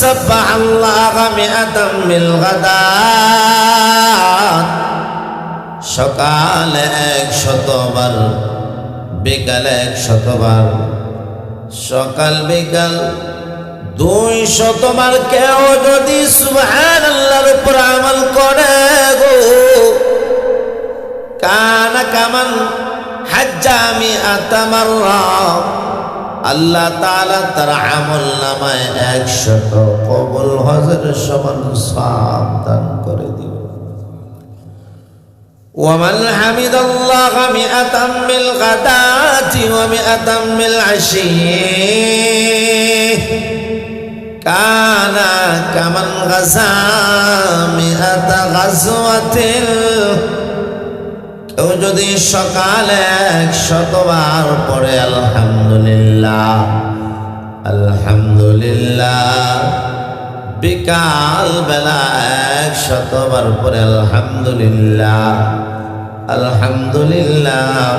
সাব্বাহাল্লাহা মিআতাম বিল গাদাত, সকালে 100 বার, বিকালে 100 বার, সকাল বিকাল 200 বার কেউ যদি সুবহানাল্লাহর উপর আমল করে গো, কানা কামান হাজ্জা মিআতা মাররা, আল্লাহ তাআলা তার আমল নামায় 100 কবুল হজের সমান সওয়াব দান করে দিবেন। ومن حمد الله 100 بالغداة و100 بالعشي كان كمن غزا 100 غزوة। কেউ যদি সকালে 100 বার পড়ে আলহামদুলিল্লাহ আলহামদুলিল্লাহ, বিকাল বেলা 100 বার পড়ে আলহামদুলিল্লাহ আলহামদুলিল্লাহ,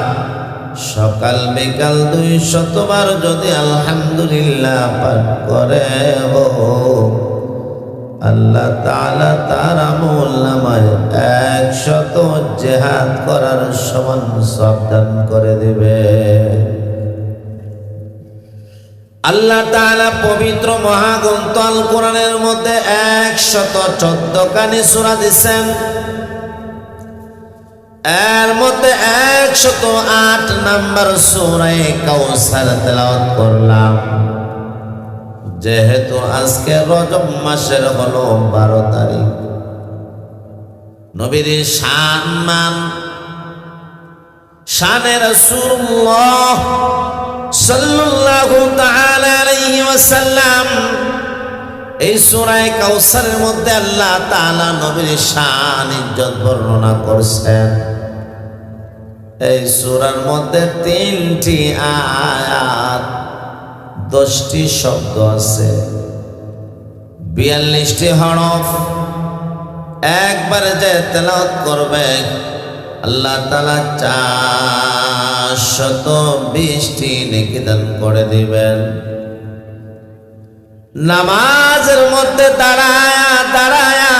সকাল বিকাল 200 বার যদি আলহামদুলিল্লাহ পাঠ করে আল্লাহ তাআলা তার আমল নামায় 100 জিহাদ করার সমান সওয়াব দান করে দিবে। আল্লাহ তাআলা পবিত্র মহাগ্রন্থ আল কোরআনের মধ্যে 114 খানি সূরা দিয়েছেন। এর মধ্যে 108 নম্বর সূরা কাউসার তেলাওয়াত করলাম। যেহেতু আজকে রজব মাসের হলো 12 তারিখ, নবীর সম্মান শানে রাসূলুল্লাহ সাল্লাল্লাহু তাআলা আলাইহি ওয়াসাল্লাম, এই সূরা কাউসারের মধ্যে আল্লাহ তাআলা নবীর শান ইজ্জত বর্ণনা করছেন। এই সূরার মধ্যে 3টি আয়াত, 10টি শব্দ আছে, 42টি হরফ। একবারে যে তেলাওয়াত করবে আল্লাহ তাআলা 420টি নেকি দান করে দিবেন। নামাজের মধ্যে দাঁড়ায়া দাঁড়ায়া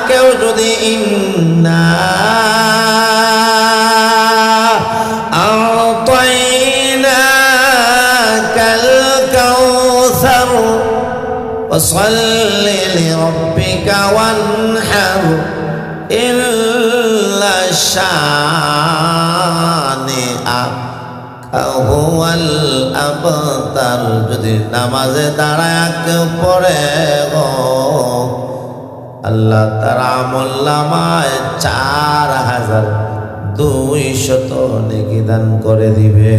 কেউ যদি ইন্না আ'তাইনাকাল কাউসার ওয়াসাল্লি লিরাব্বিকা ওয়ানহার ইল্লা শানিআকা হুয়াল আবতার। যদি নামাজে দাঁড়ায় কেউ পড়ে গো, আল্লাহ তার আমল নামায় 4200 নেকি দান করে দিবে।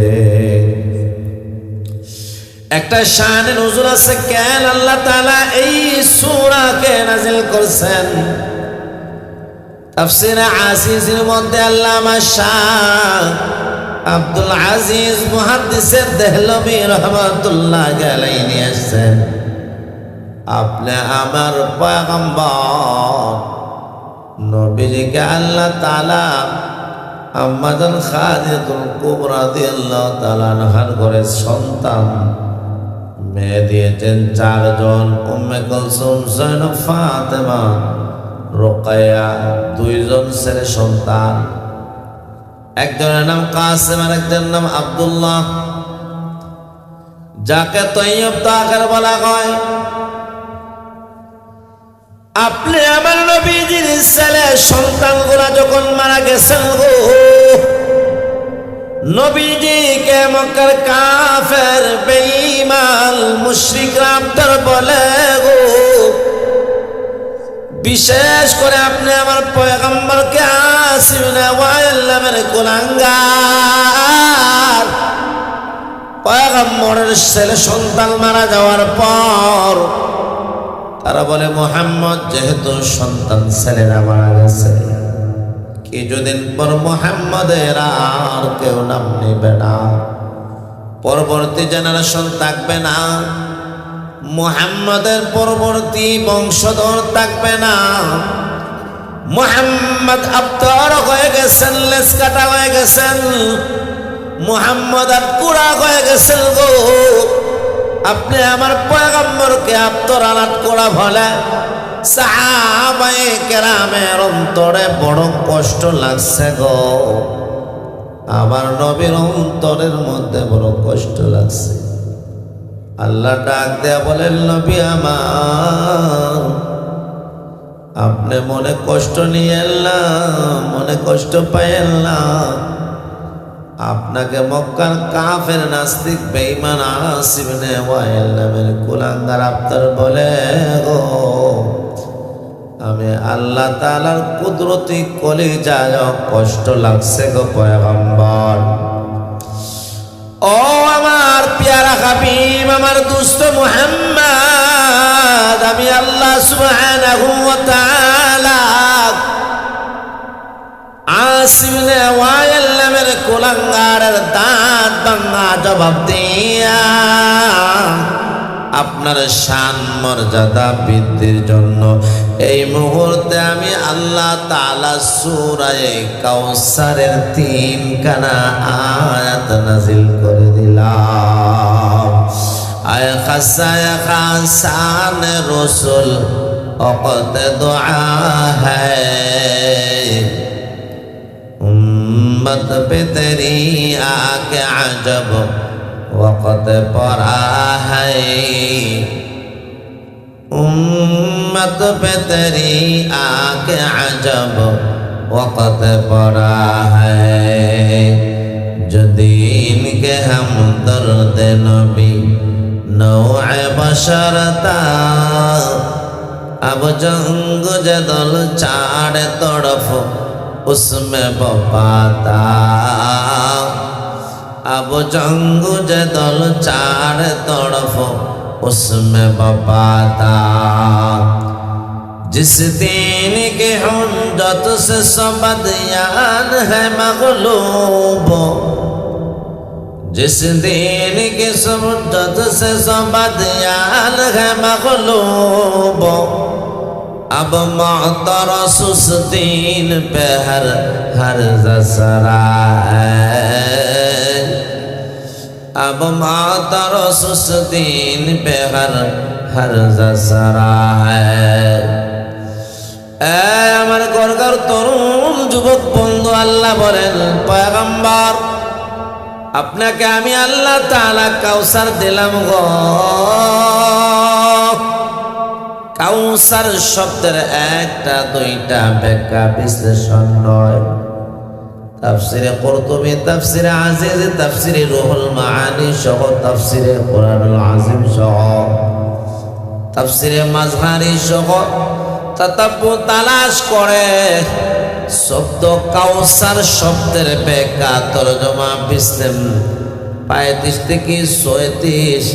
একটা শানে নুজুল আছে, কেন আল্লাহ তাআলা এই সূরাকে নাযিল করছেন। তাফসীরে আজিজের মধ্যে আল্লামা শাহ আব্দুল আজিজ মুহাদ্দিসে দেহলভী রাহমাতুল্লাহ আলাইহি নিয়েছেন, আপনি আমার পয়গম্বর নবীজিকে আল্লাহ তাআলা আম্মাজান খাদিজাতুল কুবরা রাদিয়াল্লাহু তাআলা আনহার ঘরে সন্তান মেয়ে দিয়েছেন 4 জন, উম্মে কুলসুম, জয়নব, ফাতেমা, রুকাইয়া, 2 জন ছেলে সন্তান। একজনের নাম কাসেম আর একজনের নাম আব্দুল্লাহ, যাকে তৈয়ব তাহের বলা হয়। আপনি আমার নবীজির ছেলে সন্তানগুলা যখন মারা গেছেন গো, নবীজিকে মক্কার কাফের বেঈমান মুশরিকরা আপনার বলে গো, বিশেষ করে আপনি আমার পয়গম্বরকে আসিমিনা ওয়াইল্লামের কুলাঙ্গার। পয়গম্বরের ছেলে সন্তান মারা যাওয়ার পর তারা বলে, মুহাম্মদ যেহেতু সন্তান ছেলেরা মারা গেছে, কিছুদিন পর মুহাম্মদের আর কেউ নাম নেবে না, পরবর্তী জেনারেশন থাকবে না, মুহাম্মদের পরবর্তী বংশধর থাকবে না। মুহাম্মদ আবতার হয়ে গেছেন, লেজ কাটা হয়ে গেছেন, মুহাম্মদ আর কুড়া হয়ে গেছেন গো। আপনি আমার পয়গম্বরকে আত্মরালাত করা ফলে সাহাবায়ে কেরামের অন্তরে বড় কষ্ট লাগছে গো। আমার নবীর অন্তরের মধ্যে বড় কষ্ট লাগছে। আল্লাহ ডাক দেয়া বলেন, নবী আমার, আপনি মনে কষ্ট নিয়েন না, মনে কষ্ট পাইয়েন না। আপনাকে মক্কার কাফের নাস্তিক বেঈমান আস ইবনে ওয়াইল নামের কুলাঙ্গার আফতার বলে গো, আমি আল্লাহ তাআলার কুদরতি কলিজায় কষ্ট লাগছে গো পয়গম্বর। ও আমার পেয়ারা হাবিব, আমার দুষ্ট মুহাম্মদ, আমি আল্লাহ সুবহানাহু ওয়া তাআলা আস ইবনে ওয়াইল নামের কুলাঙ্গারের দাঁত ভাঙা জবাব দিয়া আপনার শান মর্যাদা বৃদ্ধির জন্য এই মুহূর্তে আমি আল্লাহ তাআলা সূরা কাউসারের 3 খানা আয়াত নাযিল করে দিলাম। আয় খাসান রসুল ওকত দুআ হ্যায়, उम्मत पे तेरी आके अजब वक़्त पड़ा है, उम्मत पे तेरी आके अजब वक़्त पड़ा है, जो दीन के हम दर्द नबी नौए बशर था, अब जंग जदल चार तरफ उसमें बपाता, अब जंग जदल चार तरफ उसमें बपाता, जिस दीन के हुज्जत से सबदियान है मग़लूब, जिस दीन के हुज्जत से सबदियान है मग़लूब, अब मोहतरस दीन पे हर जसरा है, अब मोहतरस दीन पे हर जसरा है। আমার গরগার তরুণ যুবক বন্ধু, আল্লাহ বলেন পয়গম্বর, আপনাকে আমি আল্লাহ তাআলা কাউসার দিলাম গো। কাউসার শব্দের একটা দুইটা ব্যাখ্যা বিশ্লেষণ নয়। তাফসিরে কুরতুবী, তাফসিরে আজিজ, তাফসিরে রুহুল মাআনি সহ, তাফসিরে কুরআনুল আযীম সহ, তাফসিরে মাজহারি সহ তাতাব্বু তালাশ করে শব্দ কাউসার শব্দের ব্যাখ্যা তরজমা বিশ্লেষণ 35 থেকে 36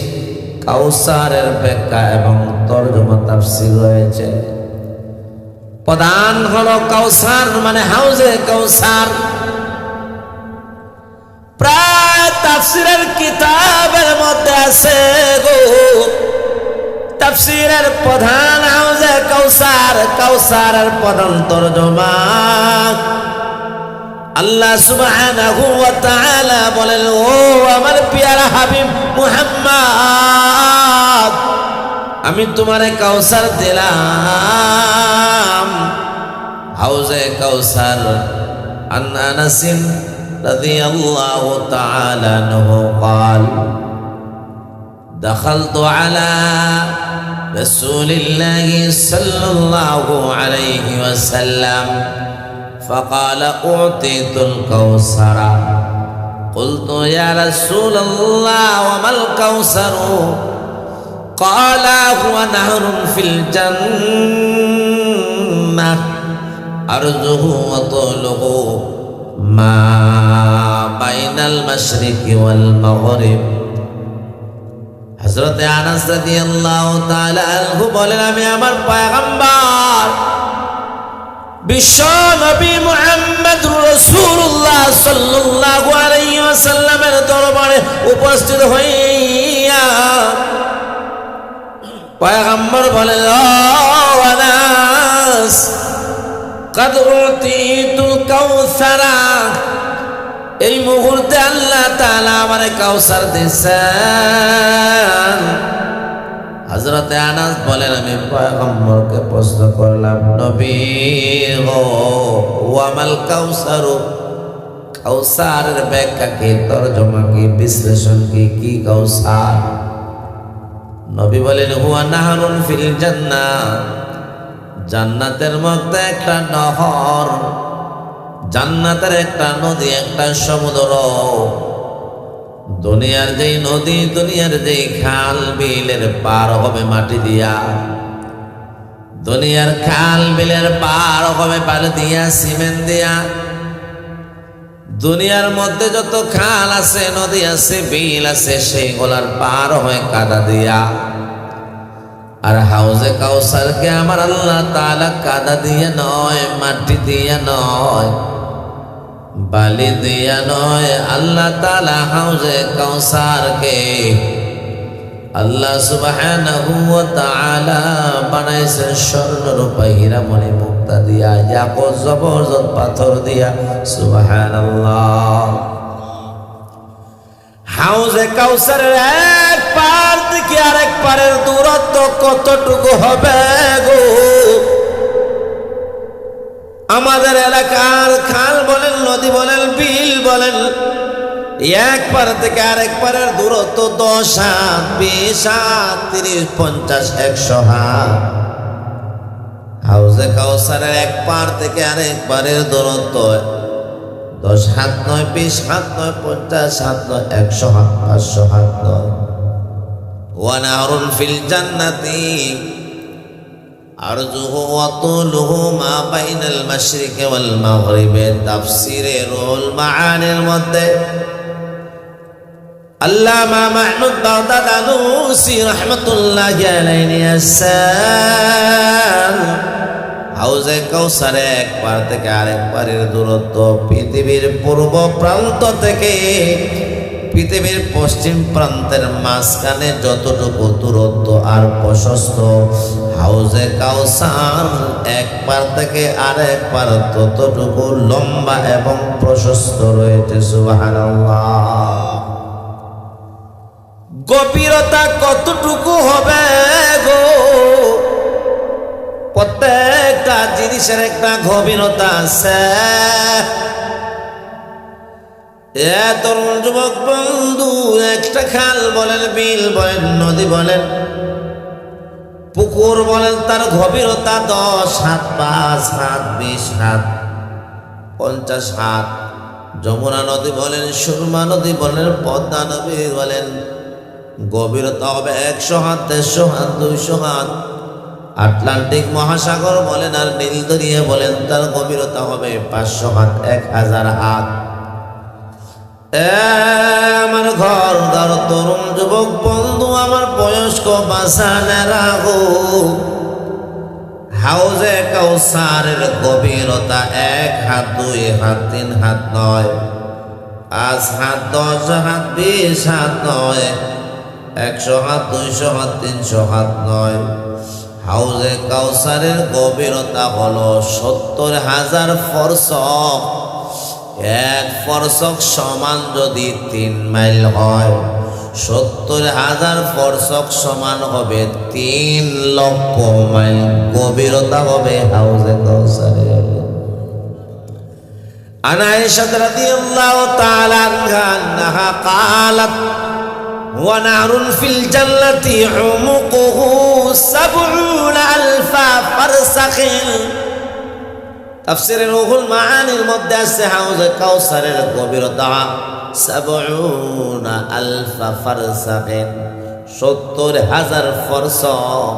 কাউসারের ব্যাখ্যা এবং তরজমা তাফসীর রয়েছে। প্রধান হলো কাউসার মানে হাউজে কাউসার। প্রায় তাফসীরের কিতাবের মধ্যে আছে গো, তাফসীরের প্রধান হাউজে কাউসার, কাউসারের প্রধান তরজমা আল্লাহ সুবহানাহু ওয়া তাআলা বলেন, ও আমার প্রিয় হাবিব মুহাম্মদ, আমি তোমারে কাউসার দিলাম। হাউজে কাউসার। আন আনাস রাদিয়াল্লাহু তাআলা আনহু قال دخلت على رسول الله صلى الله عليه وسلم فقال أعطيت الكوثر قلت يا رسول الله وما الكوثر قال هو نهر في الجنة أرجه وطوله ما بين المشرق والمغرب। হযরত আনাস রাদিয়াল্লাহু তাআলা আনহু বলেন, আমি আমার পয়গম্বর বিশ্ব নবী মুহাম্মদুর রাসূলুল্লাহ সাল্লাল্লাহু আলাইহি ওয়াসাল্লামের দরবারে উপস্থিত হইয়া পয়গম্বর বলেন, ও আনাস, قد أعطيت الكوثر, এই মুহূর্তে আল্লাহ তাআলা আমারে কাউসার দিয়েছেন। হযরতে আনাস বলেন, আমি পয়গম্বরকে প্রশ্ন করলাম, নবী গো, ওয়ামাল কাউসারু, কাউসারের ব্যাখ্যা কি, তরজমা কি, বিশ্লেষণ কি, কি কাউসার? নবী বলেন, হুয়া নাহরুন ফিল জান্নাহ, জান্নাতের মধ্যে একটা নহর, জান্নাতের একটা নদী, একটা সমুদ্র। দুনিয়ার যেই নদী, দুনিয়ার যেই খাল বিলের পার হবে মাটি দিয়া, দুনিয়ার খাল বিলের পার হবে বালি দিয়া, সিমেন্ট দিয়া। দুনিয়ার মধ্যে যত খাল আছে, নদী আছে, বিল আছে, সেইগুলার পার হয় কাদা দিয়া। আর হাউজে কাউসারকে আমার আল্লাহ তাআলা কাদা দিয়ে নয়, মাটি দিয়ে নয়, বালি দিয়া নয়, আল্লাহ তাআলা হাউজে কাউসারকে আল্লাহ সুবহানাহু ওয়া তাআলা বানাইছেন স্বর্ণ রূপা হীরা মণি মুক্তা দিয়া, ইয়াকুত জবরদস্ত পাথর দিয়া। সুবহানাল্লাহ। হাউজে কাউসারের এক পার থেকে আরেক পারের দূরত্ব কতটুকু হবে গো? আমাদের এলাকার খাল বলেন, নদী বলেন, বিল বলেন, এক পার থেকে আরেক পারের দূরত্ব 10 হাত, 20 হাত, 30, 50, 100 হাত। হাউজে কাউসারের এক পার থেকে আরেক পারের দূরত্ব 10 হাত নয়, 20 হাত নয়, 50 হাত নয়, 100 হাত, 500 হাত নয়। ওয়া নাহরুন ফিল জান্নাতি আরজুহু ওয়া তুলুহু মা বাইনাল মাশরিকি ওয়াল মাগরিবি। তাফসীরে রুহুল মাআনির মধ্যে আল্লামা মাহমুদ বাগদাদ আলুসি রাহমাতুল্লাহি আলাইহি আসান, হাউজে কাউসারে এক পার থেকে আরেক পারের দূরত্ব পৃথিবীর পূর্ব প্রান্ত থেকে পৃথিবীর পশ্চিম প্রান্তের মাঝখানে যতটুকু দূরত্ব আর প্রশস্ত, হাউজে কাউসার এক পার থেকে আরেক পার ততটুকু লম্বা এবং প্রশস্ত রয়েছে। সুবহানাল্লাহ। গভীরতা কতটুকু হবে গো? প্রত্যেকটা জিনিসের একটা গভীরতা আছে। তরুণ যুবক বন্ধু, একটা খাল বলেন, বিল বলেন, নদী বলেন, পুকুর বলেন, তার গভীরতা 10 হাত, 5 হাত, 20 হাত, 50 হাত। যমুনা নদী বলেন, সুরমা নদী বলেন, পদ্মা নদী বলেন, গভীরতা হবে 100 হাত, 150 হাত, 200 হাত। আটলান্টিক মহাসাগর বলেন আর নীল দরিয়া বলেন, তার গভীরতা হবে 500 হাত, 1000 হাত। আমার ঘর দ্বার তরুণ যুবক বন্ধু, আমার বয়স্ক বাসানেরা গো, হাউজে কাউসারের গভীরতা 1 হাত, 2 হাত, 3 হাত নয়, 5 হাত, 10 হাত, 20 হাত নয়, 100 হাত, 200 হাত, 300 হাত নয়। হাউজে কাউসারের গভীরতা হলো 70,000 ফরসক। 1 ফরসক সমান যদি 3 মাইল হয়, 70,000 ফরসক সমান হবে 3 লক্ষ মাইল গভীরতা হবে হাউজে কাউসারের। আনা আয়েশা রাদিয়াল্লাহু তাআলা আনহা قالت ونهر في الجنة عمقه 70,000 فرسخ। তাফসীরে রুহুল মাআনির মধ্যে আছে হাউজে কাউসারের গভীরতা 70,000 ফারসাখ, 70,000 ফরসখ।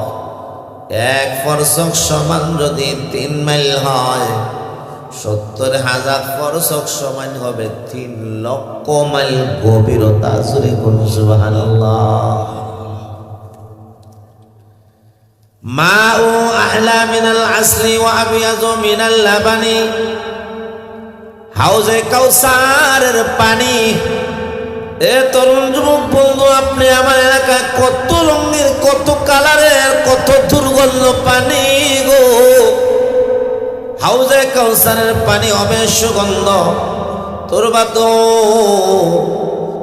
1 ফরসখ সমান যদি 3 মাইল হয়, 70,000 ফরসখ সমান হবে 3 লক্ষ মাইল গভীরতা। জোরে বলুন সুবহানাল্লাহ। মাউ আহলা মিনাল আসলি ওয়া আবিয়াযু মিনাল লাবানি। হাউজে কাউসারের পানি, তরুণ যুবক বন্ধু, আপনি আমার এলাকায় কত রঙের, কত কালারের, কত দুর্গন্ধ পানি গো। হাউজে কাউসারের পানি হবে সুগন্ধ,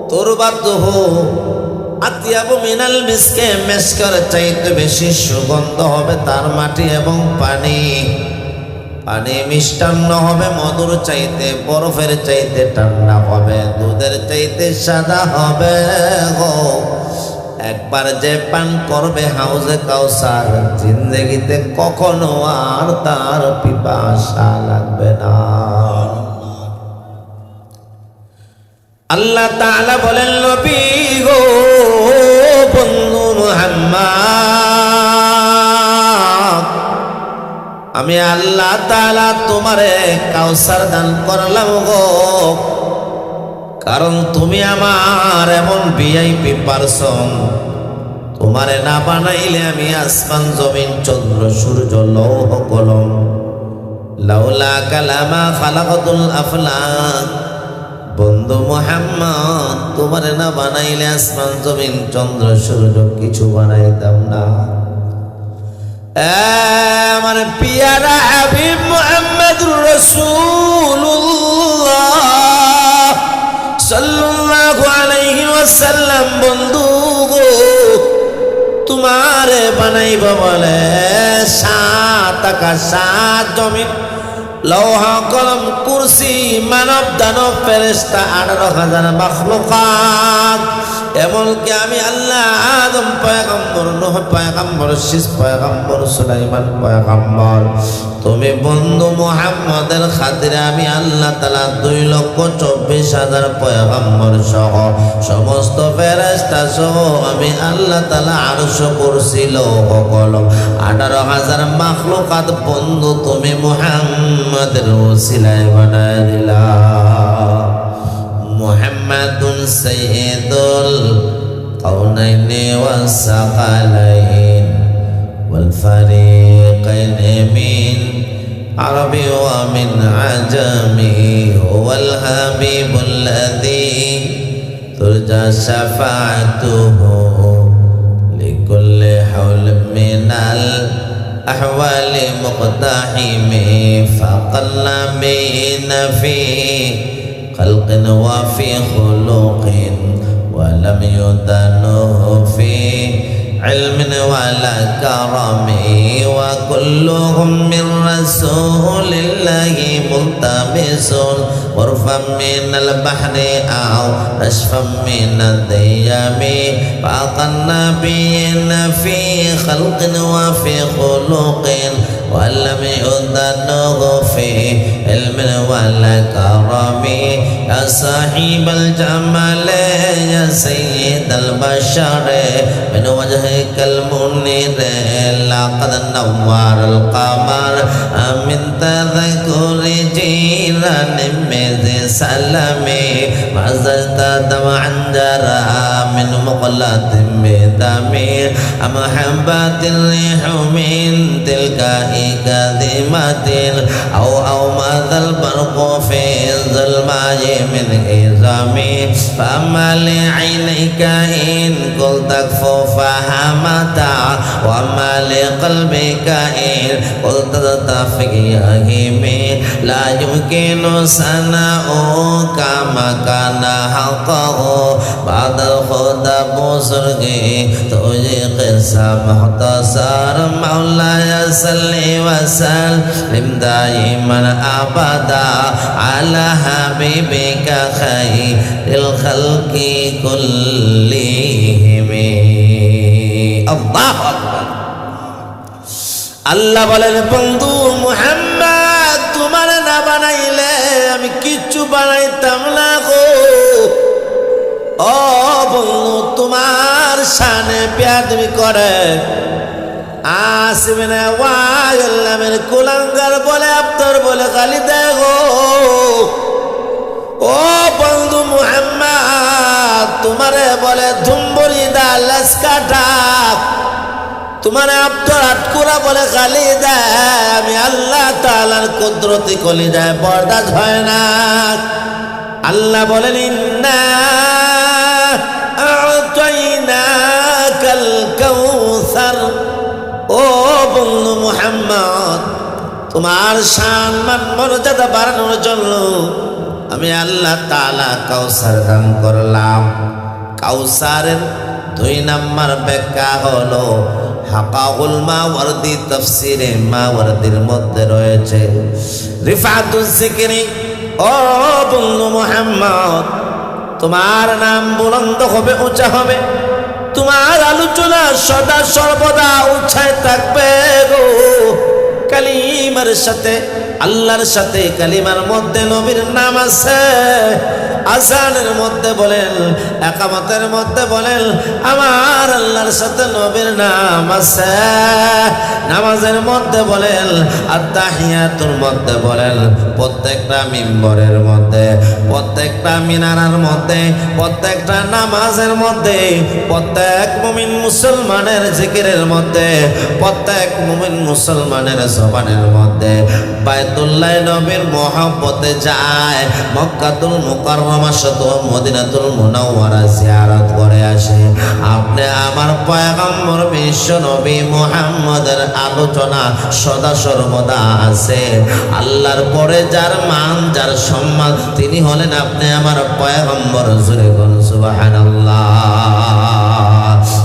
তুরবাতুহু আতিয়াবু মিনাল মিসকে, মেশকের চাইতে বেশি সুগন্ধ হবে তার মাটি এবং পানি। পানি মিষ্টান্ন হবে মধুর চাইতে, বরফের চাইতে ঠান্ডা হবে, দুধের চাইতে সাদা হবে গো। একবার যে পান করবে হাউজে কাউসার, জিন্দেগিতে কখনো আর তার পিপাসা লাগবে না। আল্লাহ তাআলা বলেন, নবী গো বন্ধু মুহাম্মদ, আমি আল্লাহ তাআলা তোমারে কাউসার দান করলাম গো, কারণ তুমি আমার এমন ভিআইপি পারসন। তোমারে না বানাইলে আমি আসমান জমিন চন্দ্র সূর্য লৌহ কলম, লাউলা কালামা খালাকাতুল আফলাক। বন্ধু মুহাম্মদ, তোমারে না বানাইলে আসমান জমিন চন্দ্র সূর্য কিছু বানাইতাম না। আমার পিয়ারা হাবিব মুহাম্মদুর রাসূলুল্লাহ সাল্লাল্লাহু আলাইহি ওয়াসাল্লাম, বন্ধু গো তোমারে বানাইব বলে 7 আকাশ 7 জমিন, লৌহ কলম কুরসি, মানব দানব ফেরেশতা 18,000 মাখলুকাত। এমনকি আমি আল্লাহ আদম পয়গম্বর, নূহ পয়গম্বর, শীষ পয়গম্বর, সুলাইমান পয়গম্বর, তুমি বন্ধু মুহাম্মদের খাতিরে আমি আল্লাহ তাআলা 2,24,000 পয়গম্বর সহ সমস্ত ফেরেশতা সহ আমি আল্লাহ তাআলা আরশ, কুরসি, লৌহ কলম 18,000 মাখলুকাত বন্ধু তুমি মুহাম্মদের ওসিলায় বানায় দিলা। মুহাম্মাদুন সাইয়্যিদুল কাউনাইনি ওয়াস সাকালাইন ওয়াল ফারিকাইনি মিন আরবি ওয়া মিন আজামি, ওয়াল হাবিবুল লাযী তুরজা শাফাআতুহু লিকুল্লি হাওলিন মিনাল আহওয়ালি মুqtaহিমি, ফাকাল্লা বিনা ফি خلق وفي خلق ولم يدنه في علم ولا كرم، وكلهم من رسول الله ملتمس غرفا من البحر أو رشفا من الديم، فاق النبيين في خلق وفي خلق ولم يدنه في علم ولا كرم، يا صاحب الجمال يا سيد البشر من وجهك المنير لقد نور القمر، من تذكر جيران من سلمي ما زلت دمعا جرى من مقلة بدمي، محبة الريح من تلقاء كاذمة أو ماذا البرق في الظلماء من إزامي، فأما لعينيك إن قلت اكفو فهمتا، وأما لقلبك إن قلت تتفق يهيمي، لا يمكن ثناؤك كما كان حقه بعد الخدى بصرقي تجي قصة مختصر، مولاي صل وسلم دائما أبدا على حبيبك خير الخلق كلهم। আল্লাহু আকবার। আল্লাহ বলেন, বন্ধু মুহাম্মদ তোমার না বানাইলে আমি কিচ্ছু বানাইতাম না গো। ও বন্ধু, তোমার শানে বেয়াদবি করে আসিমিনে ওয়াইল্লামের কুলাঙ্গার বলে আব্দর বলে গালি দেয় গো। ও বন্ধু মুহাম্মদ তোমারে বলে ধুম্বরি দা লাসকাটা, তোমারে আব্দর আটকুরা বলে গালি দেয়, আমি আল্লাহ তাআলার কুদরতি কলি যায় বরদাস্ত হয় না। আল্লাহ বলেন, ইন্না আ'তাইনাকাল কাউসার। ও বন্ধু মুহাম্মদ, তোমার সম্মান মর্যাদা বাড়ানোর জন্য আমি আল্লাহ তাআলা কাউসার দান করলাম। কাউসারের 2 নম্বর ব্যাখ্যা হলো হাকাউল মাওয়ারদি, তাফসিরে মাওয়ারদির মধ্যে রয়েছে রিফাতুজ যিকরি। ও বন্ধু মুহাম্মদ, তোমার নাম বুলন্দ হবে, উঁচা হবে, তোমার আলোচনা সদা সর্বদা উচ্চায় থাকবে গো। কালিমার সাথে, আল্লাহর সাথে কালিমার মধ্যে নবীর নাম আছে। আযানের মধ্যে বলেন, ইকামতের মধ্যে বলেন, আমার আল্লাহর সাথে নবীর নাম আছে। নামাজের মধ্যে বলেন, আত্তাহিয়াতুর মধ্যে বলেন, প্রত্যেকটা মিম্বরের মধ্যে, প্রত্যেকটা মিনারার মধ্যে, প্রত্যেকটা নামাজের মধ্যে, প্রত্যেক মুমিন মুসলমানের জিকিরের মধ্যে, প্রত্যেক মুমিন মুসলমানের জবানের মধ্যে বায়তুল্লাহ নবীর মহব্বতে যায়, মক্কাতুল মুকাররমা সহ মদিনাতুল মুনাওয়ারা জিয়ারত করে আসে। আপনি আমার পয়গম্বর বিশ্ব নবী মুহাম্মদের আলোচনা সদা সর্বদা আছে। আল্লাহর পরে যার মান, যার সম্মান, তিনি হলেন আপনি আমার পয়গম্বর। জোরে বলুন সুবহানাল্লাহ।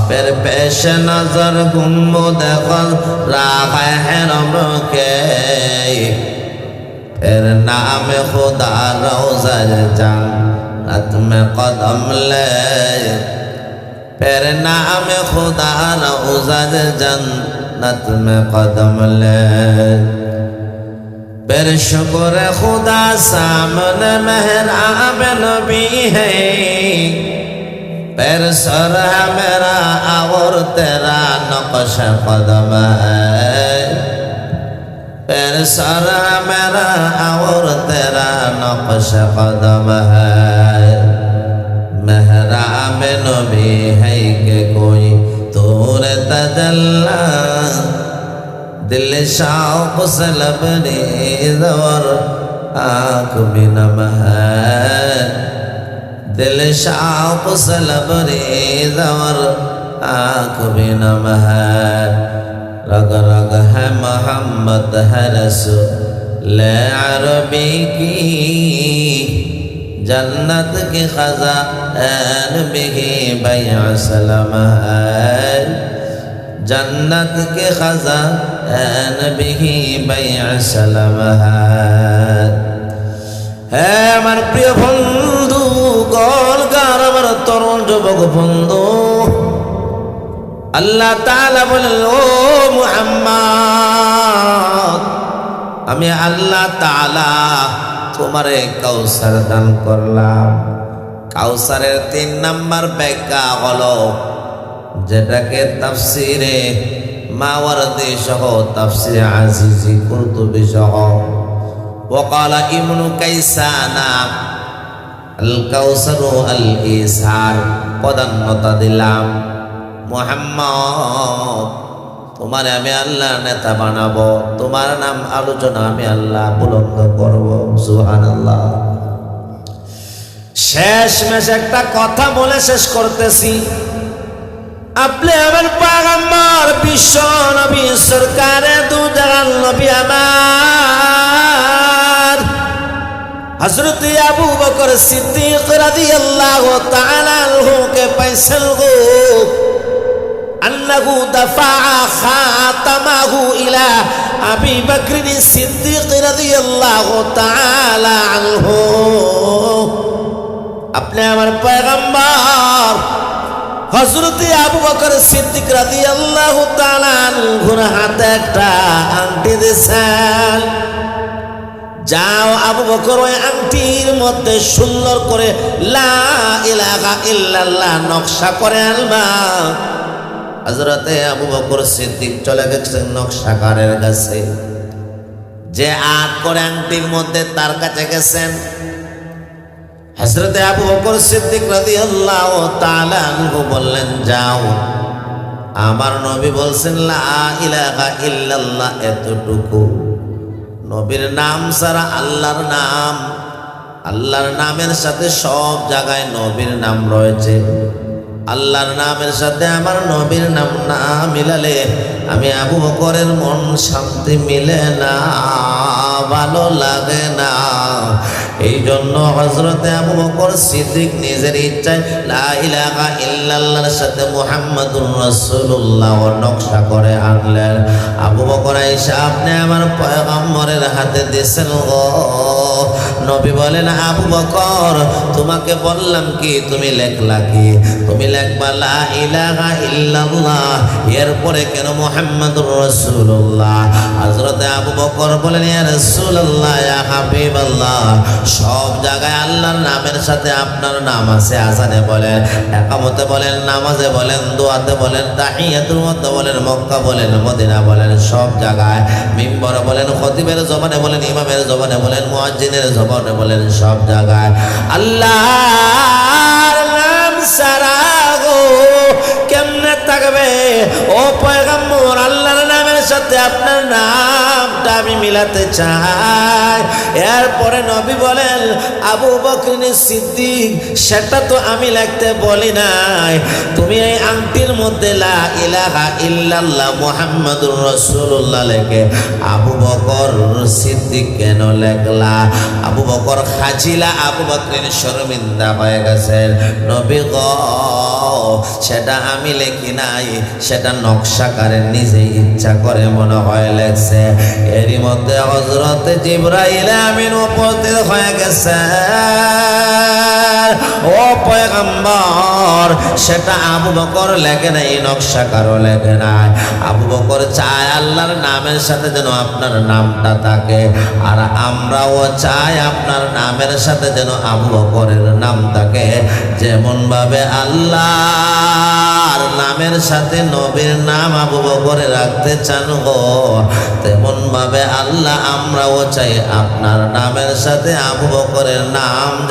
फिर पेश नजर गुम्बद राह है रब के, फिर नाम खुदा रोज़ा जन्नत में कदम ले, फिर नाम खुदा रोज़ा जन्नत में कदम ले, फिर शुक्र खुदा सामने मेहराब नबी है, फिर सर है मेरा और तेरा नक्श कदम है, फिर सर है मेरा और तेरा नक्श कदम है। मेहराब नबी है कि कोई तूर तजल्ला, दिल शौक से लबरेज और आँख भी नम है, दिल शौक से लबरेज और आँख भी नम है। रग रग है मोहम्मद है रसूल अरबी की, जन्नत की खज़ाइन बिही बैअ सलम है, जन्नत के खज़ाइन बिही बैअ सलम है। হে আমার প্রিয় বন্ধু, গলগার আমার তরুণ যুবক বন্ধু, আল্লাহ তাআলা বলেন, ও মুহাম্মদ, আমি আল্লাহ তাআলা তোমারে কাউসার দান করলাম। কাউসারের 3 নম্বর ব্যাখ্যা হলো, যেটাকে তাফসিরে মাওয়ারদি সহ তাফসিরে আজিজি কুরতুবী সহ وقال ابن كيسان الكوثر الإيسار পদান্নতা দিলাম। মুহাম্মদ, তোমার আমি আল্লাহ নেতা বানাবো, তোমার নাম আলোচনা আমি আল্লাহ বুলন্দ করব। সুবহানাল্লাহ। শেষমেশ একটা কথা বলে শেষ করতেছি। আপনি আমার পয়গম্বর বিশ্ব নবী সরকারে দু জাহান নবী আমার হযরত আবু বকর সিদ্দিক রাদিয়াল্লাহু তাআলা আনহু কে পাইছেন গো, আন্নাহু দাফা খাতামাহু ইলা আবি বকর সিদ্দিক রাদিয়াল্লাহু তাআলা আনহু। আপনি আমার পয়গম্বর হযরত আবু বকর সিদ্দিক রাদিয়াল্লাহু তাআলা আনহুর হাতে একটা আংটি দিয়েছেন। যাও আবু বকর ওই আংটির মধ্যে সুন্দর করে লা ইলাহা ইল্লাল্লাহ নকশা করে আনবা। হযরতে আবু বকর সিদ্দিক চলে গেছেন নকশাকারের কাছে, যে আর্ট করে আংটির মধ্যে তার কাছে গেছেন। হযরতে আবু বকর সিদ্দিক রাদিয়াল্লাহু তাআলা আনহু বললেন, যাও, আমার নবী বলছেন লা ইলাহা ইল্লাল্লাহ, এতটুকু। নবীর নাম ছাড়া আল্লাহর নাম, আল্লাহর নামের সাথে সব জায়গায় নবীর নাম রয়েছে। আল্লাহর নামের সাথে আমার নবীর নাম না মিলালে আমি আবু বকরের মন শান্তি মিলে না। ভালো লাগে না। এই জন্য হযরতে আবু বকর সিদ্দিক নিজের ইচ্ছায় লা ইলাহা ইল্লাল্লাহর সাথে মুহাম্মাদুর রাসূলুল্লাহ নকশা করে আনলেন। আবু বকর আয়েশা, আপনি আমার পয়গম্বরের হাতে দিয়েছেন গো। নবী বলেন, আবু বকর তোমাকে বললাম কি, তুমি লেখলা কি? তুমি লেখবা লা ইলাহা ইল্লাল্লাহ, এরপরে কেন মুহাম্মাদুর রাসূলুল্লাহ? হযরতে আবু বকর বলেন, ইয়া রাসূলুল্লাহ, ইয়া হাবিবাল্লাহ, সব জায়গায় আল্লাহর নামের সাথে আপনার নাম আছে। আযানে বলেন, ইকামতে বলেন, নামাজে বলেন, দোয়াতে বলেন, তাহিয়াতুল মধ্যে বলেন, মক্কা বলেন, মদিনা বলেন, সব জায়গায় মিম্বরে বলেন, খতিবের জবানে বলেন, ইমামের জবানে বলেন, মুয়াজ্জিনের জবানে বলেন, সব জায়গায় আল্লাহর নাম ছাড়া গো কেমনে থাকবে? ও পয়গম্বর, আল্লাহর নামের সাথে আপনার নামটা আমি মিলাতে চাই। এরপরে নবী বলেন, আবু বকর সিদ্দিক, সেটা তো আমি লিখতে বলি নাই, তুমি এই আংটির মধ্যে লা ইলাহা ইল্লাল্লাহ মুহাম্মাদুর রাসূলুল্লাহ লেখে আবু বকর সিদ্দিক কেন লেখলা? আবু বকর খাজিলা, আবু বকর শর্মিন্দা হয়ে গেছেন। নবী গো, সেটা আমি লেখি নাই, সেটা নকশাকারের নিজে ইচ্ছা করে মনে হয় লেখছে। এরই মধ্যে হযরতে জিবরাইল আমিন উপস্থিত হয়ে গেছে। ও পয়গম্বর, সেটা আবু বকর লেখে নাই, নকশাকারও লেখে নাই। আবু বকর চায় আল্লাহর নামের সাথে যেন আপনার নামটা থাকে, আর আমরাও চাই আপনার নামের সাথে যেন আবু বকরের নাম থাকে। যেমন ভাবে আল্লাহর নামের সাথে নবীর নাম আবু বকরে রাখতে চান গো, তেমন ভাবে আল্লাহ আমরাও চাই আপনার নামের সাথে আবু বকরের নাম